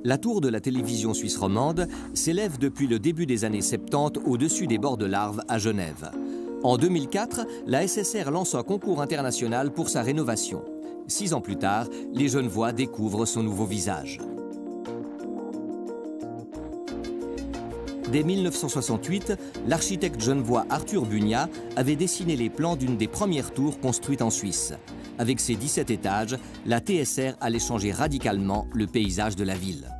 La tour de la télévision suisse romande s'élève depuis le début des années 70 au-dessus des bords de l'Arve à Genève. En 2004, la SSR lance un concours international pour sa rénovation. 6 ans plus tard, les Genevois découvrent son nouveau visage. Dès 1968, l'architecte genevois Arthur Bugnat avait dessiné les plans d'une des premières tours construites en Suisse. Avec ses 17 étages, la TSR allait changer radicalement le paysage de la ville.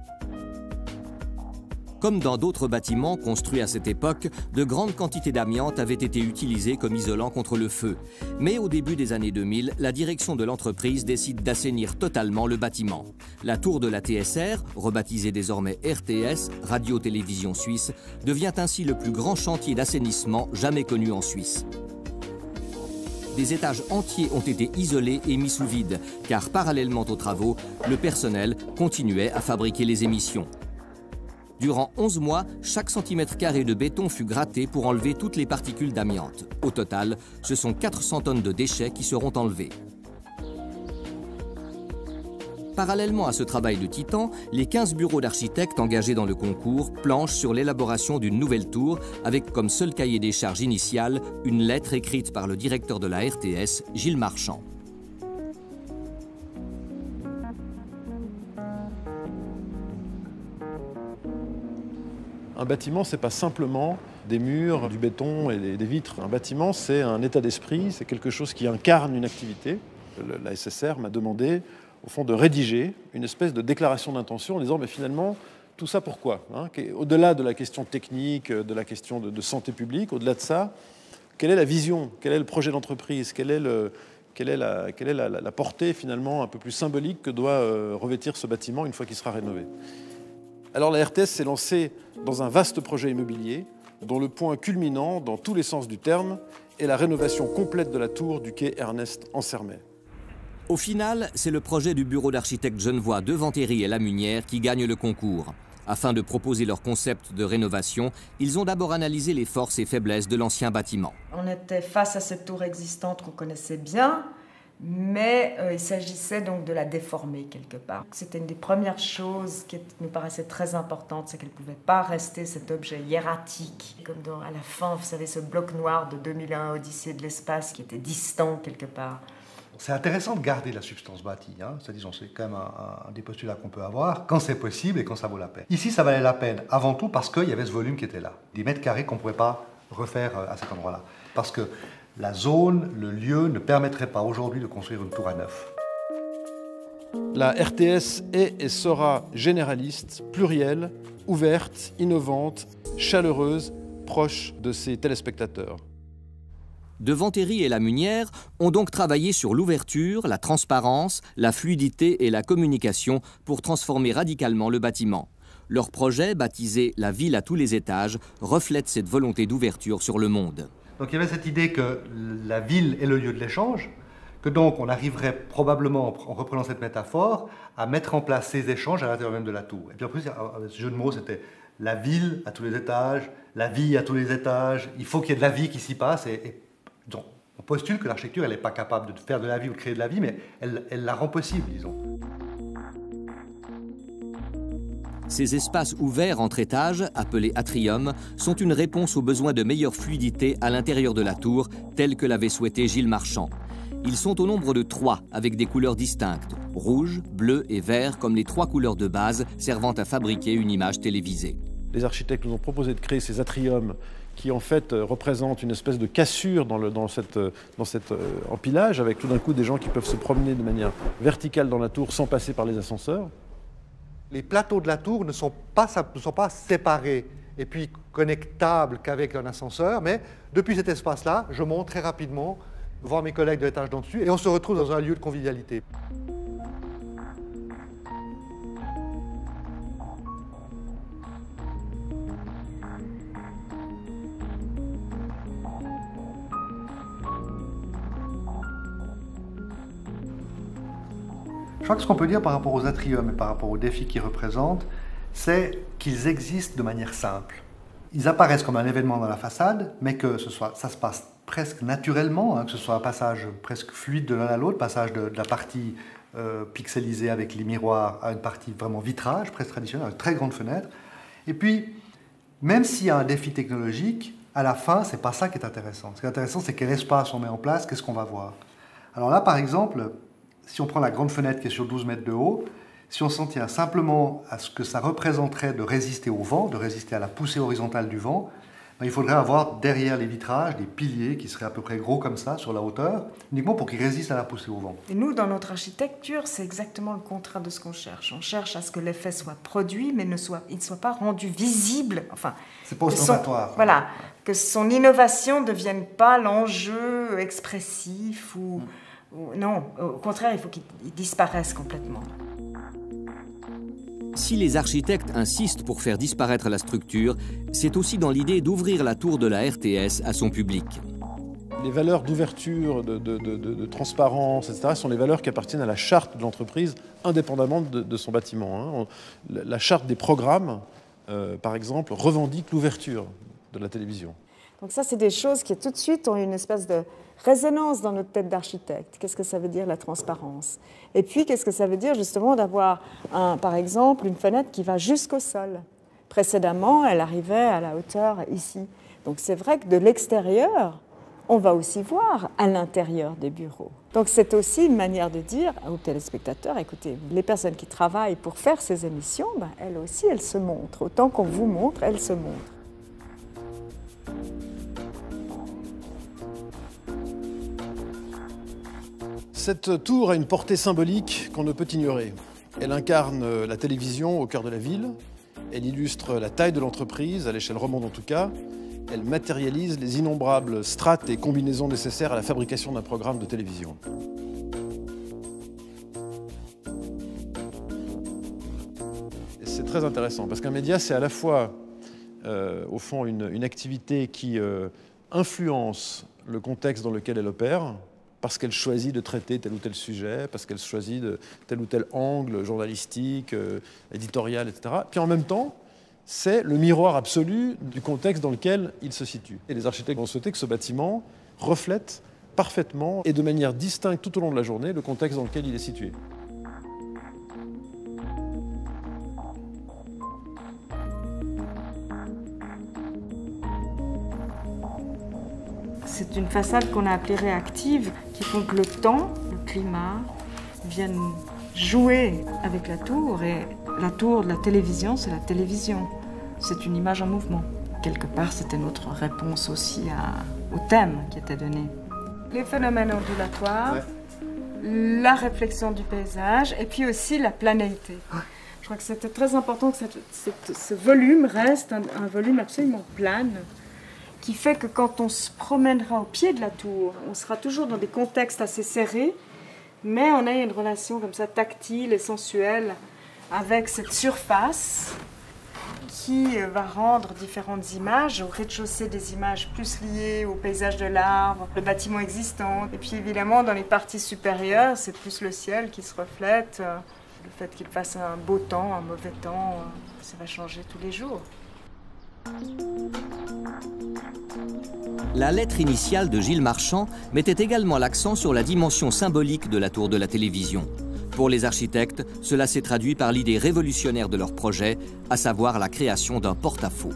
Comme dans d'autres bâtiments construits à cette époque, de grandes quantités d'amiante avaient été utilisées comme isolant contre le feu. Mais au début des années 2000, la direction de l'entreprise décide d'assainir totalement le bâtiment. La tour de la TSR, rebaptisée désormais RTS, Radio-Télévision Suisse, devient ainsi le plus grand chantier d'assainissement jamais connu en Suisse. Des étages entiers ont été isolés et mis sous vide, car parallèlement aux travaux, le personnel continuait à fabriquer les émissions. Durant 11 mois, chaque centimètre carré de béton fut gratté pour enlever toutes les particules d'amiante. Au total, ce sont 400 tonnes de déchets qui seront enlevés. Parallèlement à ce travail de titan, les 15 bureaux d'architectes engagés dans le concours planchent sur l'élaboration d'une nouvelle tour avec comme seul cahier des charges initial une lettre écrite par le directeur de la RTS, Gilles Marchand. Un bâtiment, ce n'est pas simplement des murs, du béton et des vitres. Un bâtiment, c'est un état d'esprit, c'est quelque chose qui incarne une activité. La SSR m'a demandé, au fond, de rédiger une espèce de déclaration d'intention en disant, mais finalement, tout ça pourquoi, hein? Au-delà de la question technique, de la question de santé publique, au-delà de ça, quelle est la vision, quel est le projet d'entreprise, quelle est la portée finalement un peu plus symbolique que doit revêtir ce bâtiment une fois qu'il sera rénové. Alors la RTS s'est lancée dans un vaste projet immobilier dont le point culminant, dans tous les sens du terme, est la rénovation complète de la tour du quai Ernest Ansermet. Au final, c'est le projet du bureau d'architectes genevois Devantéry et Lamunière qui gagne le concours. Afin de proposer leur concept de rénovation, ils ont d'abord analysé les forces et faiblesses de l'ancien bâtiment. On était face à cette tour existante qu'on connaissait bien, mais il s'agissait donc de la déformer quelque part. C'était une des premières choses qui nous paraissait très importante, c'est qu'elle ne pouvait pas rester cet objet hiératique. Comme à la fin, vous savez, ce bloc noir de 2001, Odyssée de l'espace, qui était distant quelque part. C'est intéressant de garder la substance bâtie, hein. C'est quand même un des postulats qu'on peut avoir, quand c'est possible et quand ça vaut la peine. Ici, ça valait la peine, avant tout parce qu'il y avait ce volume qui était là. Des mètres carrés qu'on ne pouvait pas refaire à cet endroit-là. Parce que la zone, le lieu ne permettrait pas aujourd'hui de construire une tour à neuf. La RTS est et sera généraliste, plurielle, ouverte, innovante, chaleureuse, proche de ses téléspectateurs. Devantéry et Lamunière ont donc travaillé sur l'ouverture, la transparence, la fluidité et la communication pour transformer radicalement le bâtiment. Leur projet, baptisé « La ville à tous les étages », reflète cette volonté d'ouverture sur le monde. Donc il y avait cette idée que la ville est le lieu de l'échange, que donc on arriverait probablement, en reprenant cette métaphore, à mettre en place ces échanges à l'intérieur même de la tour. Et puis en plus, ce jeu de mots, c'était la ville à tous les étages, la vie à tous les étages, il faut qu'il y ait de la vie qui s'y passe. Donc, on postule que l'architecture, elle n'est pas capable de faire de la vie ou de créer de la vie, mais elle la rend possible, disons. Ces espaces ouverts entre étages, appelés atriums, sont une réponse aux besoins de meilleure fluidité à l'intérieur de la tour, tel que l'avait souhaité Gilles Marchand. Ils sont au nombre de 3, avec des couleurs distinctes, rouge, bleu et vert, comme les 3 couleurs de base servant à fabriquer une image télévisée. Les architectes nous ont proposé de créer ces atriums qui en fait représentent une espèce de cassure dans cet empilage, avec tout d'un coup des gens qui peuvent se promener de manière verticale dans la tour sans passer par les ascenseurs. Les plateaux de la tour ne sont pas séparés et puis connectables qu'avec un ascenseur, mais depuis cet espace-là, je monte très rapidement voir mes collègues de l'étage d'en dessus et on se retrouve dans un lieu de convivialité. Je crois que ce qu'on peut dire par rapport aux atriums et par rapport aux défis qu'ils représentent, c'est qu'ils existent de manière simple. Ils apparaissent comme un événement dans la façade, mais que ça se passe presque naturellement, que ce soit un passage presque fluide de l'un à l'autre, passage de la partie pixelisée avec les miroirs à une partie vraiment vitrage, presque traditionnelle, avec très grande fenêtre. Et puis, même s'il y a un défi technologique, à la fin, ce n'est pas ça qui est intéressant. Ce qui est intéressant, c'est quel espace on met en place, qu'est-ce qu'on va voir. Alors là, par exemple, si on prend la grande fenêtre qui est sur 12 mètres de haut, si on s'en tient simplement à ce que ça représenterait de résister au vent, de résister à la poussée horizontale du vent, il faudrait avoir derrière les vitrages des piliers qui seraient à peu près gros comme ça, sur la hauteur, uniquement pour qu'ils résistent à la poussée au vent. Et nous, dans notre architecture, c'est exactement le contraire de ce qu'on cherche. On cherche à ce que l'effet soit produit, mais il ne soit pas rendu visible. Enfin, c'est pas ostentatoire. Voilà, que son innovation ne devienne pas l'enjeu expressif ou non, au contraire, il faut qu'il disparaisse complètement. Si les architectes insistent pour faire disparaître la structure, c'est aussi dans l'idée d'ouvrir la tour de la RTS à son public. Les valeurs d'ouverture, de transparence, etc., sont les valeurs qui appartiennent à la charte de l'entreprise, indépendamment de son bâtiment. La charte des programmes, par exemple, revendique l'ouverture de la télévision. Donc ça, c'est des choses qui tout de suite ont une espèce de résonance dans notre tête d'architecte. Qu'est-ce que ça veut dire la transparence? Et puis, qu'est-ce que ça veut dire justement d'avoir, par exemple, une fenêtre qui va jusqu'au sol? Précédemment, elle arrivait à la hauteur ici. Donc c'est vrai que de l'extérieur, on va aussi voir à l'intérieur des bureaux. Donc c'est aussi une manière de dire aux téléspectateurs, écoutez, les personnes qui travaillent pour faire ces émissions, elles aussi, elles se montrent. Autant qu'on vous montre, elles se montrent. Cette tour a une portée symbolique qu'on ne peut ignorer. Elle incarne la télévision au cœur de la ville, elle illustre la taille de l'entreprise, à l'échelle romande en tout cas, elle matérialise les innombrables strates et combinaisons nécessaires à la fabrication d'un programme de télévision. Et c'est très intéressant, parce qu'un média, c'est à la fois, au fond, une activité qui influence le contexte dans lequel elle opère, parce qu'elle choisit de traiter tel ou tel sujet, parce qu'elle choisit de tel ou tel angle journalistique, éditorial, etc. Puis en même temps, c'est le miroir absolu du contexte dans lequel il se situe. Et les architectes ont souhaité que ce bâtiment reflète parfaitement et de manière distincte tout au long de la journée le contexte dans lequel il est situé. C'est une façade qu'on a appelée réactive, qui font que le temps, le climat, viennent jouer avec la tour. Et la tour de la télévision, c'est la télévision. C'est une image en mouvement. Quelque part, c'était notre réponse aussi au thème qui était donné. Les phénomènes ondulatoires, la réflexion du paysage, et puis aussi la planéité. Je crois que c'était très important que ce volume reste un volume absolument plane, qui fait que quand on se promènera au pied de la tour, on sera toujours dans des contextes assez serrés, mais on a une relation comme ça tactile et sensuelle avec cette surface qui va rendre différentes images. Au rez-de-chaussée, des images plus liées au paysage de l'arbre, le bâtiment existant. Et puis évidemment, dans les parties supérieures, c'est plus le ciel qui se reflète. Le fait qu'il fasse un beau temps, un mauvais temps, ça va changer tous les jours. La lettre initiale de Gilles Marchand mettait également l'accent sur la dimension symbolique de la tour de la télévision. Pour les architectes, cela s'est traduit par l'idée révolutionnaire de leur projet, à savoir la création d'un porte-à-faux.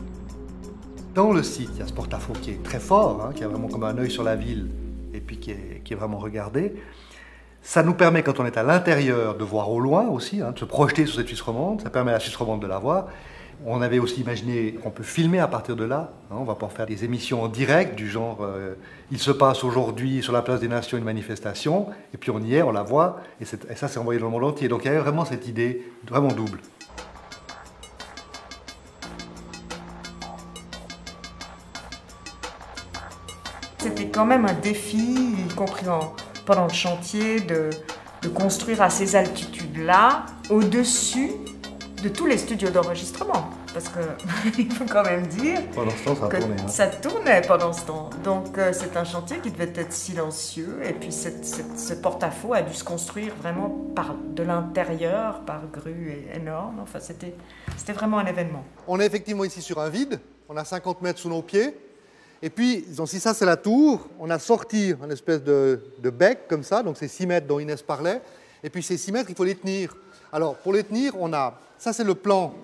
Dans le site, il y a ce porte-à-faux qui est très fort, qui a vraiment comme un œil sur la ville et puis qui est vraiment regardé. Ça nous permet, quand on est à l'intérieur, de voir au loin aussi, de se projeter sur cette Suisse romande. Ça permet à la Suisse romande de la voir. On avait aussi imaginé qu'on peut filmer à partir de là. On va pouvoir faire des émissions en direct du genre il se passe aujourd'hui sur la place des Nations une manifestation, et puis on y est, on la voit, et ça c'est envoyé dans le monde entier. Donc il y avait vraiment cette idée vraiment double. C'était quand même un défi, y compris pendant le chantier, de construire à ces altitudes-là, au-dessus de tous les studios d'enregistrement. Parce qu'il faut quand même dire pendant ce temps, ça que tournait, ça tournait pendant ce temps. Donc c'est un chantier qui devait être silencieux. Et puis ce porte-à-faux a dû se construire vraiment de l'intérieur, par grue énorme. Enfin, c'était vraiment un événement. On est effectivement ici sur un vide. On a 50 mètres sous nos pieds. Et puis, si ça c'est la tour, on a sorti une espèce de bec comme ça, donc c'est 6 mètres dont Inès parlait. Et puis ces 6 mètres, il faut les tenir. Alors, pour les tenir, ça c'est le plan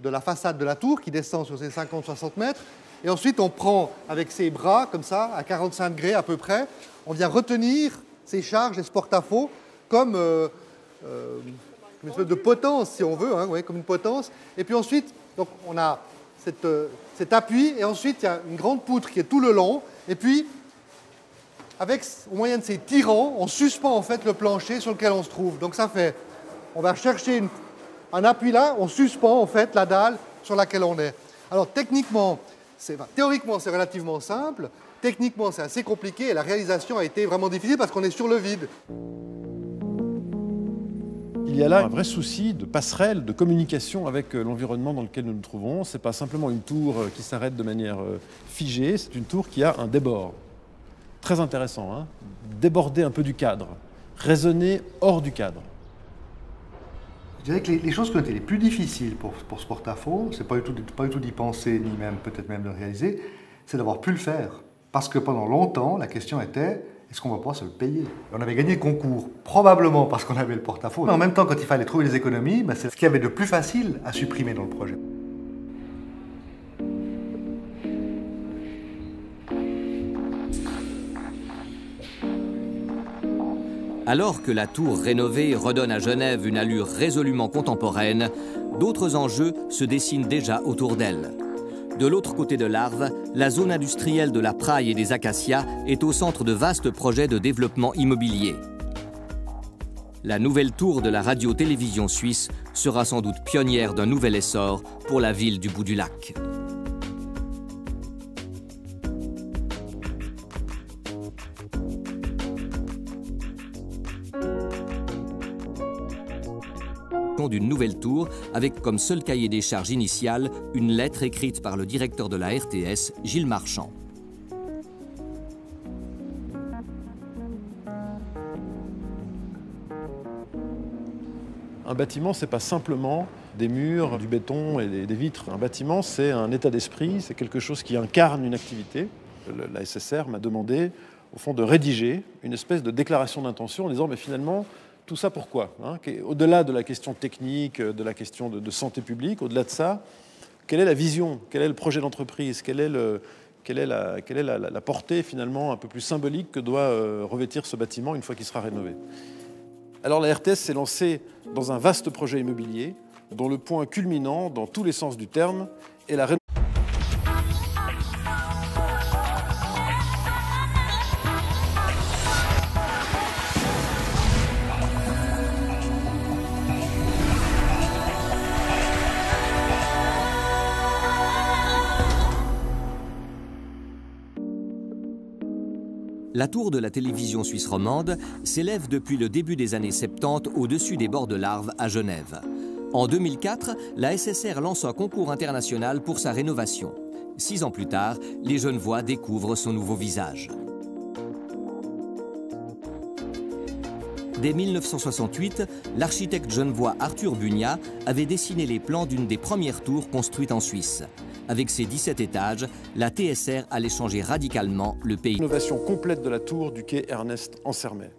de la façade de la tour qui descend sur ces 50-60 mètres. Et ensuite, on prend avec ses bras, comme ça, à 45 degrés à peu près, on vient retenir ces charges, ce porte-à-faux, comme une espèce de potence, si on veut, hein, ouais, comme une potence. Et puis ensuite, donc, on a cet appui, et ensuite, il y a une grande poutre qui est tout le long. Et puis, au moyen de ces tirants, on suspend en fait le plancher sur lequel on se trouve. Donc ça fait, on va chercher un appui là, on suspend en fait la dalle sur laquelle on est. Alors théoriquement, c'est relativement simple. Techniquement, c'est assez compliqué et la réalisation a été vraiment difficile parce qu'on est sur le vide. Il y a là un vrai souci de passerelle, de communication avec l'environnement dans lequel nous nous trouvons. Ce n'est pas simplement une tour qui s'arrête de manière figée, c'est une tour qui a un débord. Très intéressant, hein, déborder un peu du cadre, raisonner hors du cadre. Je dirais que les choses qui ont été les plus difficiles pour ce porte-à-faux, c'est pas du tout d'y penser, ni même peut-être même de le réaliser, c'est d'avoir pu le faire. Parce que pendant longtemps, la question était, est-ce qu'on va pouvoir se le payer? On avait gagné le concours, probablement parce qu'on avait le porte-à-faux. Mais en même temps, quand il fallait trouver les économies, c'est ce qu'il y avait de plus facile à supprimer dans le projet. Alors que la tour rénovée redonne à Genève une allure résolument contemporaine, d'autres enjeux se dessinent déjà autour d'elle. De l'autre côté de l'Arve, la zone industrielle de la Praille et des Acacias est au centre de vastes projets de développement immobilier. La nouvelle tour de la radio-télévision suisse sera sans doute pionnière d'un nouvel essor pour la ville du bout du lac. D'une nouvelle tour avec comme seul cahier des charges initial une lettre écrite par le directeur de la RTS, Gilles Marchand. Un bâtiment, ce n'est pas simplement des murs, du béton et des vitres. Un bâtiment, c'est un état d'esprit, c'est quelque chose qui incarne une activité. La SSR m'a demandé, au fond, de rédiger une espèce de déclaration d'intention en disant, mais finalement, tout ça pourquoi, hein? Au-delà de la question technique, de la question de santé publique, au-delà de ça, quelle est la vision, quel est le projet d'entreprise, quelle est la portée finalement un peu plus symbolique que doit revêtir ce bâtiment une fois qu'il sera rénové. Alors la RTS s'est lancée dans un vaste projet immobilier dont le point culminant, dans tous les sens du terme, est la rénovation. La tour de la télévision suisse romande s'élève depuis le début des années 70 au-dessus des bords de l'Arve à Genève. En 2004, la SSR lance un concours international pour sa rénovation. 6 ans plus tard, les Genevois découvrent son nouveau visage. Dès 1968, l'architecte genevois Arthur Bugnat avait dessiné les plans d'une des premières tours construites en Suisse. Avec ses 17 étages, la TSR allait changer radicalement le pays. Innovation complète de la tour du quai Ernest Ansermet.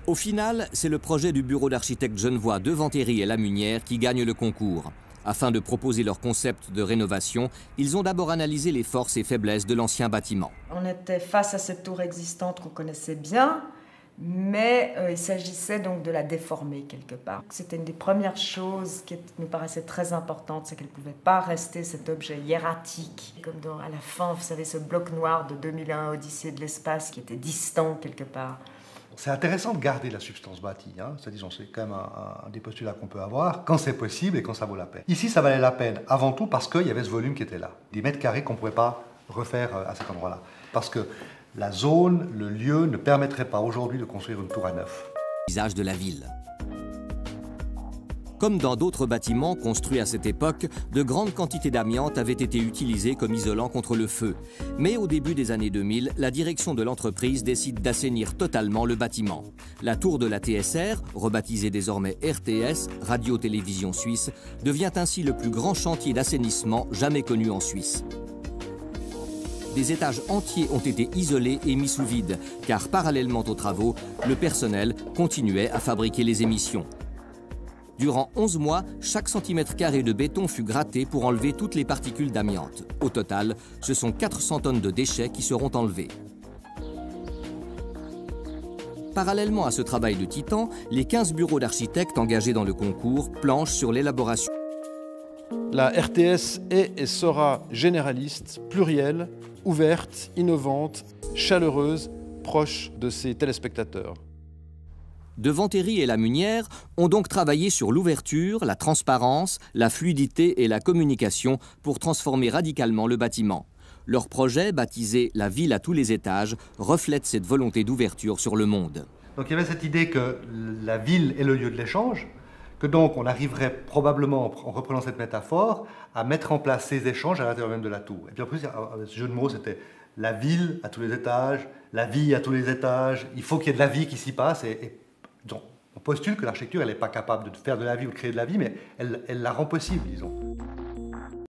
Au final, c'est le projet du bureau d'architectes genevois de Ventéry et Lamunière qui gagne le concours. Afin de proposer leur concept de rénovation, ils ont d'abord analysé les forces et faiblesses de l'ancien bâtiment. On était face à cette tour existante qu'on connaissait bien, mais il s'agissait donc de la déformer quelque part. C'était une des premières choses qui nous paraissait très importante, c'est qu'elle ne pouvait pas rester cet objet hiératique, comme à la fin, vous savez, ce bloc noir de 2001, Odyssée de l'espace, qui était distant quelque part. C'est intéressant de garder la substance bâtie, hein. C'est quand même un des postulats qu'on peut avoir, quand c'est possible et quand ça vaut la peine. Ici, ça valait la peine, avant tout parce qu'il y avait ce volume qui était là. Des mètres carrés qu'on ne pouvait pas refaire à cet endroit-là. Parce que la zone, le lieu ne permettrait pas aujourd'hui de construire une tour à neuf. Visage de la ville. Comme dans d'autres bâtiments construits à cette époque, de grandes quantités d'amiante avaient été utilisées comme isolant contre le feu. Mais au début des années 2000, la direction de l'entreprise décide d'assainir totalement le bâtiment. La tour de la TSR, rebaptisée désormais RTS, Radio-Télévision Suisse, devient ainsi le plus grand chantier d'assainissement jamais connu en Suisse. des étages entiers ont été isolés et mis sous vide, car parallèlement aux travaux, le personnel continuait à fabriquer les émissions. Durant 11 mois, chaque centimètre carré de béton fut gratté pour enlever toutes les particules d'amiante. Au total, ce sont 400 tonnes de déchets qui seront enlevés. Parallèlement à ce travail de titan, les 15 bureaux d'architectes engagés dans le concours planchent sur l'élaboration. La RTS est et sera généraliste, plurielle, ouverte, innovante, chaleureuse, proche de ses téléspectateurs. De Vantéry et Lamunière ont donc travaillé sur l'ouverture, la transparence, la fluidité et la communication pour transformer radicalement le bâtiment. Leur projet, baptisé « La ville à tous les étages », reflète cette volonté d'ouverture sur le monde. Donc il y avait cette idée que la ville est le lieu de l'échange, que donc on arriverait probablement, en reprenant cette métaphore, à mettre en place ces échanges à l'intérieur même de la tour. Et puis en plus, ce jeu de mots, c'était la ville à tous les étages, la vie à tous les étages, il faut qu'il y ait de la vie qui s'y passe. Donc, on postule que l'architecture, elle n'est pas capable de faire de la vie ou de créer de la vie, mais elle la rend possible, disons.